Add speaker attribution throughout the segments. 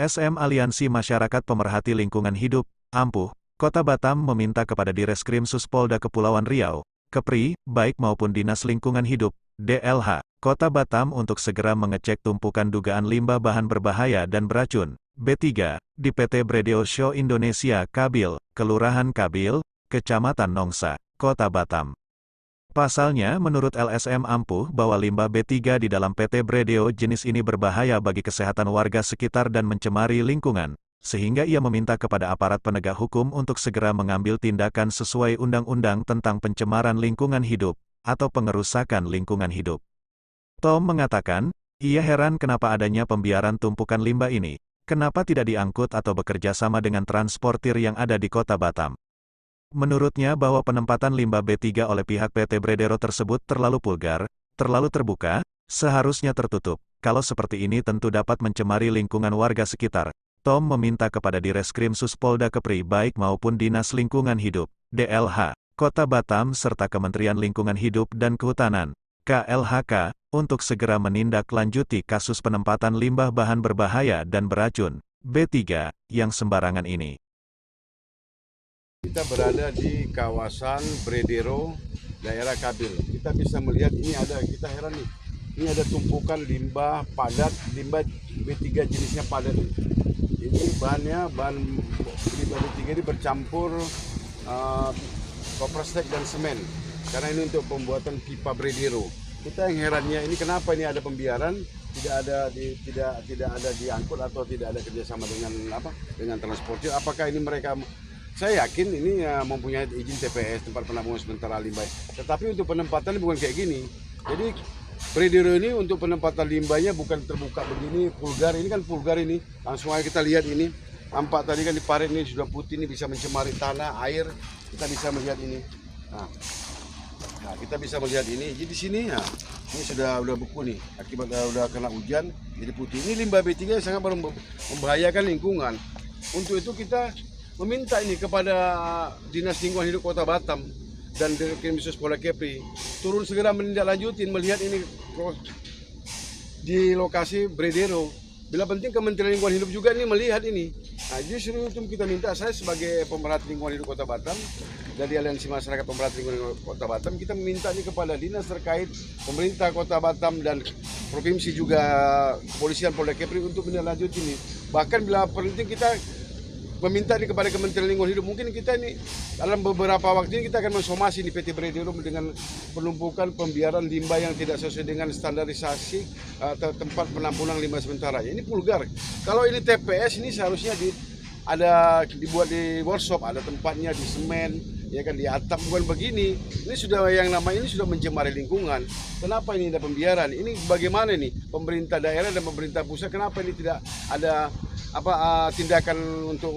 Speaker 1: LSM Aliansi Masyarakat Pemerhati Lingkungan Hidup, Ampuh, Kota Batam meminta kepada Direskrim Suspolda Kepulauan Riau, Kepri, baik maupun Dinas Lingkungan Hidup, DLH, Kota Batam untuk segera mengecek tumpukan dugaan limbah bahan berbahaya dan beracun, B3, di PT Bredeo Show Indonesia Kabil, Kelurahan Kabil, Kecamatan Nongsa, Kota Batam. Pasalnya, menurut LSM Ampuh bahwa limbah B3 di dalam PT Bredeo jenis ini berbahaya bagi kesehatan warga sekitar dan mencemari lingkungan, sehingga ia meminta kepada aparat penegak hukum untuk segera mengambil tindakan sesuai Undang-Undang tentang Pencemaran Lingkungan Hidup, atau pengerusakan lingkungan hidup. Tom mengatakan, ia heran kenapa adanya pembiaran tumpukan limbah ini, kenapa tidak diangkut atau bekerja sama dengan transportir yang ada di Kota Batam. Menurutnya bahwa penempatan limbah B3 oleh pihak PT Bredero tersebut terlalu vulgar, terlalu terbuka, seharusnya tertutup. Kalau seperti ini tentu dapat mencemari lingkungan warga sekitar. Tom meminta kepada Direskrim Suspolda Kepri baik maupun Dinas Lingkungan Hidup, DLH, Kota Batam serta Kementerian Lingkungan Hidup dan Kehutanan, KLHK, untuk segera menindaklanjuti kasus penempatan limbah bahan berbahaya dan beracun, B3, yang sembarangan ini.
Speaker 2: Kita berada di kawasan Bredero, daerah Kabil. Kita bisa melihat kita heran nih, ini ada tumpukan limbah padat, limbah B3 jenisnya padat. Ini bahan limbah B3 ini bercampur koperstek dan semen, karena ini untuk pembuatan pipa Bredero. Kita yang herannya ini kenapa ini ada pembiaran, tidak ada diangkut atau tidak ada kerjasama dengan transportir. Apakah ini mereka? Saya yakin ini mempunyai izin TPS, tempat penampungan sementara limbah. Tetapi untuk penempatan bukan kayak gini. Jadi Bredero ini untuk penempatan limbahnya bukan terbuka begini, vulgar. Ini kan vulgar ini. Langsung aja kita lihat ini. Nampak tadi kan di parit ini sudah putih, ini bisa mencemari tanah, air. Kita bisa melihat ini. Nah, kita bisa melihat ini. Jadi di sini ya, ini sudah beku nih. Akibat sudah kena hujan, jadi putih. Ini limbah B3 sangat membahayakan lingkungan. Untuk itu kita meminta ini kepada Dinas Lingkungan Hidup Kota Batam dan Direskrim Suspolda Kepri turun segera menindaklanjuti melihat ini di lokasi Bredero. Bila penting Kementerian Lingkungan Hidup juga ini melihat ini. Nah, justru itu kita minta, saya sebagai pemerhati lingkungan hidup Kota Batam dari Aliansi Masyarakat Pemerhati Lingkungan Hidup Kota Batam, kita meminta ini kepada dinas terkait, pemerintah Kota Batam dan provinsi juga kepolisian Polda Kepri untuk menindaklanjuti ini. Bahkan bila penting kita meminta ini kepada Kementerian Lingkungan Hidup, mungkin kita ini dalam beberapa waktu ini kita akan mensomasi di PT Bredero dengan penumpukan pembiaran limbah yang tidak sesuai dengan standarisasi atau tempat penampungan limbah sementara. Ini vulgar. Kalau ini TPS ini seharusnya dibuat di workshop, ada tempatnya di semen, ya kan, di atap, bukan begini. Ini sudah yang nama ini sudah mencemari lingkungan. Kenapa ini ada pembiaran? Ini bagaimana nih pemerintah daerah dan pemerintah pusat, kenapa ini tidak ada tindakan untuk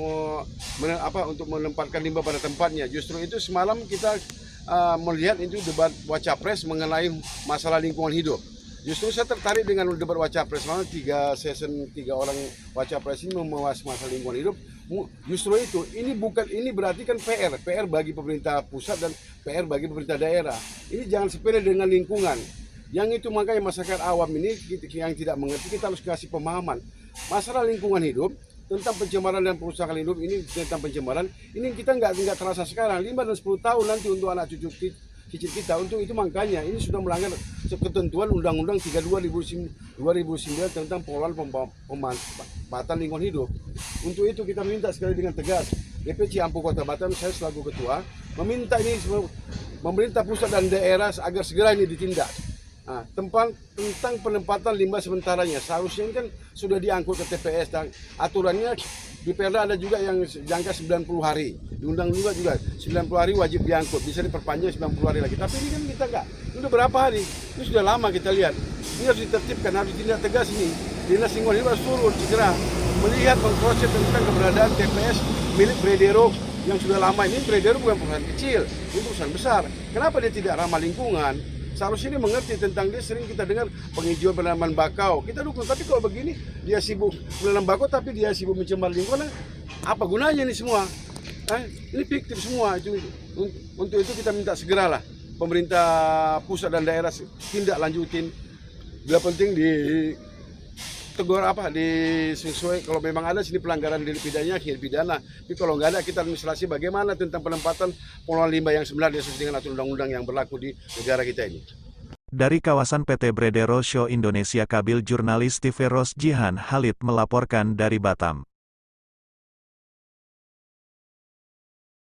Speaker 2: menempatkan limbah pada tempatnya? Justru itu semalam kita melihat itu debat Wacapres mengenai masalah lingkungan hidup. Justru saya tertarik dengan debat Wacapres, malah 3 orang Wacapres ini membahas masalah lingkungan hidup. Justru itu, ini berarti kan PR bagi pemerintah pusat dan PR bagi pemerintah daerah. Ini jangan sepele dengan lingkungan. Yang itu makanya masyarakat awam ini yang tidak mengerti, kita harus kasih pemahaman. Masalah lingkungan hidup tentang pencemaran dan perusakan hidup ini, tentang pencemaran ini kita nggak terasa sekarang, 5 dan 10 tahun nanti untuk anak cucu cicit kita. Untuk itu makanya ini sudah melanggar ketentuan Undang-Undang 32 2009 tentang pengelolaan pemanfaatan lingkungan hidup. Untuk itu kita minta sekali dengan tegas, DPC Ampuh Kota Batam, saya selaku ketua meminta ini pemerintah pusat dan daerah agar segera ini ditindak. Tentang penempatan limbah sementaranya, seharusnya ini kan sudah diangkut ke TPS, dan aturannya di Perda ada juga yang jangka 90 hari, diundang juga 90 hari wajib diangkut, bisa diperpanjang 90 hari lagi. Tapi ini kan kita enggak, ini udah berapa hari, ini sudah lama kita lihat. Ini harus ditertibkan, harus ditindak tegas ini. Dinas Lingkungan Hidup harus turun segera melihat, mengproses tentang keberadaan TPS milik Bredero yang sudah lama. Ini Bredero bukan perusahaan kecil, ini perusahaan besar. Kenapa dia tidak ramah lingkungan? Seharusnya dia mengerti tentang, dia sering kita dengar penghijauan penanaman bakau, kita dukung. Tapi kalau begini dia sibuk menanam bakau tapi dia sibuk mencemar lingkungan, apa gunanya ini semua? Ini fiktif semua. Untuk itu kita minta segeralah pemerintah pusat dan daerah tindak lanjutin, bila penting tegur apa sesuai kalau memang ada sini pelanggaran delik pidananya kita pidana. Tapi kalau nggak ada kita administrasi bagaimana tentang penempatan pengolahan limbah yang sebenarnya sesuai dengan aturan undang-undang yang berlaku di negara kita ini.
Speaker 1: Dari kawasan PT Bredero Show Indonesia Kabil jurnalis TV Ros Jihan Halid melaporkan dari Batam.